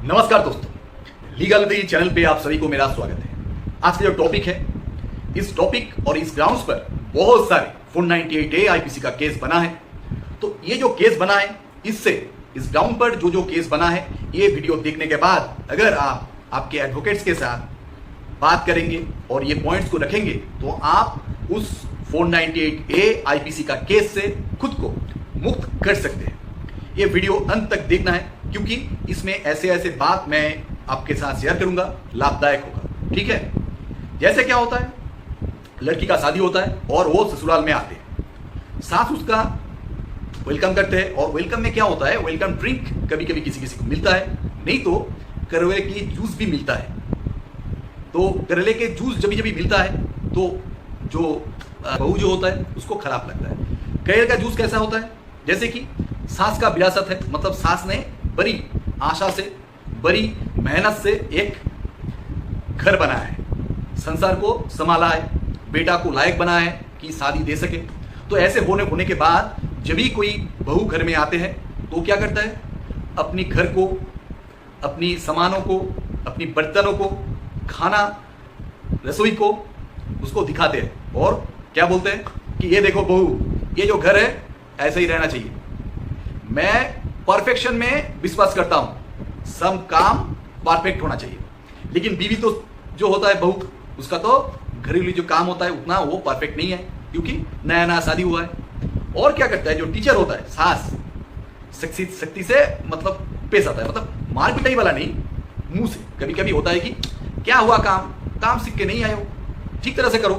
नमस्कार दोस्तों, legality channel पे आप सभी को मेरा स्वागत है। आज का जो टॉपिक है, इस टॉपिक और इस ग्राउंड्स पर बहुत सारे 498A आईपीसी का केस बना है। तो ये जो केस बना है, इससे इस ग्राउंड पर जो केस बना है, ये वीडियो देखने के बाद अगर आप आपके एडवोकेट्स के साथ बात करेंगे और ये पॉइंट्स को रखेंगे तो आप उस 498A आईपीसी का केस से खुद को मुक्त कर सकते हैं। ये वीडियो अंत तक देखना है क्योंकि इसमें ऐसे बात मैं आपके साथ शेयर करूंगा, लाभदायक होगा। ठीक है, जैसे क्या होता है, लड़की का शादी होता है और वो ससुराल में आते हैं, सास उसका वेलकम करते हैं और वेलकम में क्या होता है, वेलकम ड्रिंक कभी कभी किसी किसी को मिलता है, नहीं तो करेले की जूस भी मिलता है। तो करेले के जूस जब मिलता है तो जो बहू जो होता है उसको खराब लगता है। करेले का जूस कैसा होता है, जैसे कि सास का विरासत है, मतलब सास ने बड़ी आशा से, बड़ी मेहनत से एक घर बनाया है, संसार को संभाला है, बेटा को लायक बनाया है कि शादी दे सके। तो ऐसे होने के बाद जब भी कोई बहू घर में आते हैं तो क्या करता है, अपनी घर को, अपनी सामानों को, अपनी बर्तनों को, खाना, रसोई को उसको दिखाते हैं और क्या बोलते हैं कि ये देखो बहू, ये जो घर है ऐसे ही रहना चाहिए। मैं परफेक्शन में विश्वास करता हूं, सब काम परफेक्ट होना चाहिए। लेकिन बीवी तो जो होता है, बहू, उसका तो घरेलू जो काम होता है उतना वो परफेक्ट नहीं है क्योंकि नया नया शादी हुआ है। और क्या करता है, जो टीचर होता है, सास सख्ती से मतलब पेश आता है, मतलब मार पिटाई वाला नहीं, मुंह से। कभी कभी होता है कि क्या हुआ, काम सीख के नहीं आए हो, ठीक तरह से करो,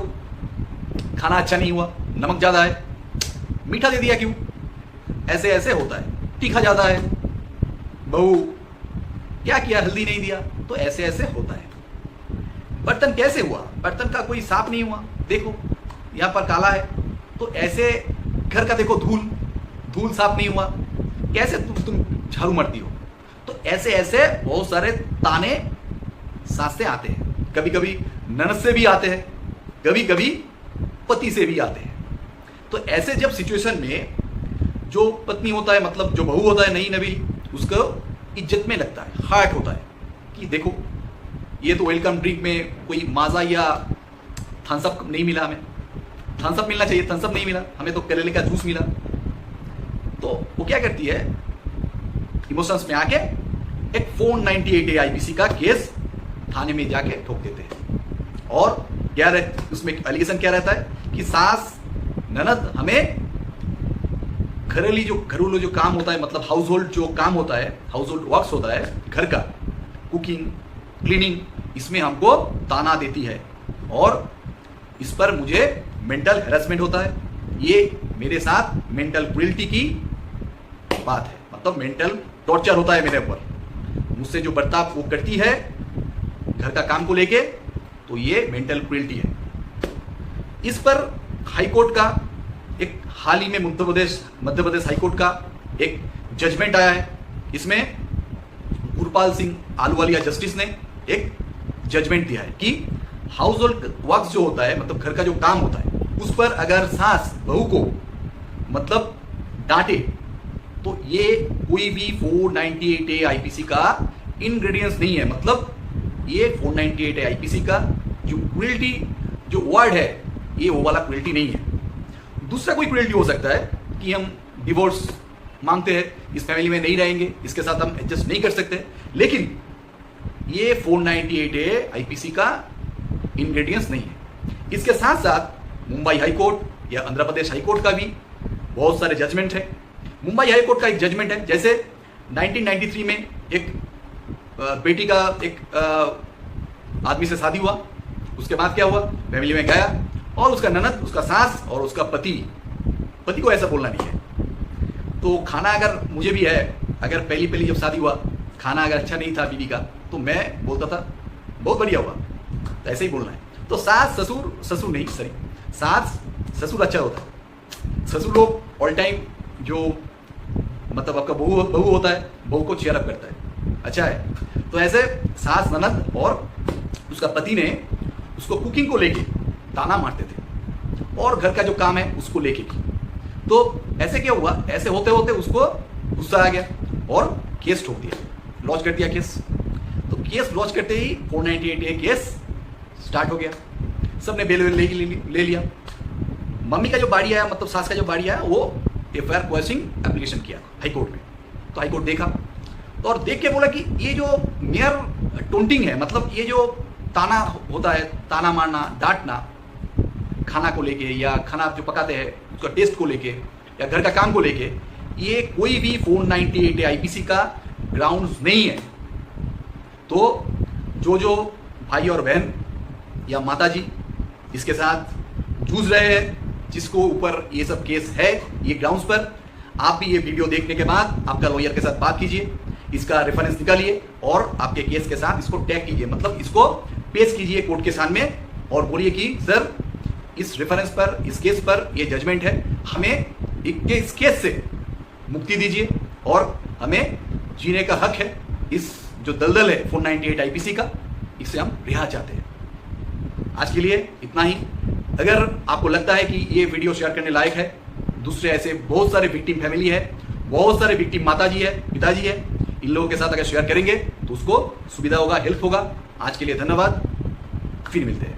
खाना अच्छा नहीं हुआ, नमक ज्यादा है, मीठा दे दिया क्यों, ऐसे होता है, तीखा ज्यादा है, बहू क्या किया, हल्दी नहीं दिया, तो ऐसे होता है। बर्तन कैसे हुआ, बर्तन का कोई साफ नहीं हुआ, देखो यहाँ पर काला है, तो ऐसे घर का देखो धूल साफ नहीं हुआ, कैसे तुम झाड़ू मारती हो। तो ऐसे बहुत सारे ताने सास से आते हैं, कभी कभी ननद से भी आते हैं, कभी कभी पति से भी आते हैं। तो ऐसे जब सिचुएशन में जो पत्नी होता है, मतलब जो बहू होता है नई नवी, उसको इज्जत में लगता है, हार्ट होता है कि देखो ये तो वेलकम ड्रिंक में कोई माजा या थम्सअप नहीं मिला, हमें थम्सअप मिलना चाहिए, थम्सअप नहीं मिला, हमें तो करेले का जूस मिला। तो वो क्या करती है, इमोशंस में आके एक 498A आईपीसी का केस थाने में जाके ठोक देते हैं। और क्या उसमें एलिगेशन क्या रहता है कि सास ननद हमें घरेलू जो काम होता है, मतलब हाउस होल्ड जो काम होता है, हाउस होल्ड वर्क्स होता है घर का, कुकिंग, क्लीनिंग, इसमें हमको ताना देती है और इस पर मुझे मेंटल हैरेसमेंट होता है। ये मेरे साथ मेंटल क्रुएल्टी की बात है, मतलब मेंटल टॉर्चर होता है मेरे ऊपर, मुझसे जो बर्ताव वो करती है घर का काम को लेके, तो ये मेंटल क्रुएल्टी है। इस पर हाई कोर्ट का एक हाल ही में मध्य प्रदेश हाई कोर्ट का एक जजमेंट आया है। इसमें गुरपाल सिंह आलूवालिया जस्टिस ने एक जजमेंट दिया है कि हाउस होल्ड वर्क्स जो होता है, मतलब घर का जो काम होता है, उस पर अगर सास बहू को मतलब डांटे तो ये कोई भी 498A आईपीसी का इंग्रेडिएंट्स नहीं है। मतलब ये 498A आईपीसी का जो क्रुएल्टी जो वर्ड है, ये वो वाला क्रुएल्टी नहीं है। दूसरा कोई क्रुएल्टी हो सकता है कि हम डिवोर्स मांगते हैं, इस फैमिली में नहीं रहेंगे, इसके साथ हम एडजस्ट नहीं कर सकते, लेकिन ये 498A आईपीसी का इंग्रेडिएंट्स नहीं है। इसके साथ साथ मुंबई हाई कोर्ट या आंध्र प्रदेश हाई कोर्ट का भी बहुत सारे जजमेंट है। मुंबई हाई कोर्ट का एक जजमेंट है, जैसे 1993 में एक बेटी का एक आदमी से शादी हुआ, उसके बाद क्या हुआ, फैमिली में गया और उसका ननद, उसका सास और उसका पति को ऐसा बोलना नहीं है। तो खाना अगर मुझे भी है, अगर पहली जब शादी हुआ, खाना अगर अच्छा नहीं था बीवी का, तो मैं बोलता था बहुत बढ़िया हुआ, तो ऐसे ही बोलना है। तो सास ससुर नहीं, सॉरी, सास ससुर अच्छा होता है। ससुर लोग ऑल टाइम जो मतलब आपका बहू होता है, बहू को चेयर अप करता है, अच्छा है। तो ऐसे सास ननद और उसका पति ने उसको कुकिंग को लेके ताना मारते थे और घर का जो काम है उसको लेके। तो ऐसे क्या हुआ, ऐसे होते होते उसको गुस्सा आ गया और केस ठोक दिया, लॉन्च कर दिया केस। तो केस लॉन्च करते ही 498A केस स्टार्ट हो गया, सबने बेल ले लिया। मम्मी का जो बाड़ी आया, मतलब सास का जो बाड़ी आया, वो एफआईआर क्वेश्चनिंग एप्लीकेशन किया हाई कोर्ट में। तो हाई कोर्ट देखा तो और देख के बोला कि ये जो मेयर टोंटिंग है, मतलब ये जो ताना होता है, ताना मारना, डांटना, खाना को लेके या खाना जो पकाते हैं उसका टेस्ट को लेके या घर का काम को लेके, ये कोई भी 498 आईपीसी का ग्राउंड्स नहीं है। तो जो भाई और बहन या माता जी इसके साथ जूझ रहे हैं, जिसको ऊपर ये सब केस है ये ग्राउंड्स पर, आप भी ये वीडियो देखने के बाद आपका लॉयर के साथ बात कीजिए, इसका रेफरेंस निकालिए और आपके केस के साथ इसको टैग कीजिए, मतलब इसको पेश कीजिए कोर्ट के सामने और बोलिए कि सर इस रेफरेंस पर, इस केस पर ये जजमेंट है, हमें इस केस से मुक्ति दीजिए और हमें जीने का हक है। इस जो दलदल है 498 आईपीसी का, इससे हम रिहा चाहते हैं। आज के लिए इतना ही। अगर आपको लगता है कि ये वीडियो शेयर करने लायक है, दूसरे ऐसे बहुत सारे विक्टिम फैमिली है, बहुत सारे विक्टिम माताजी है, पिताजी है, इन लोगों के साथ अगर शेयर करेंगे तो उसको सुविधा होगा, हेल्प होगा। आज के लिए धन्यवाद, फिर मिलते हैं।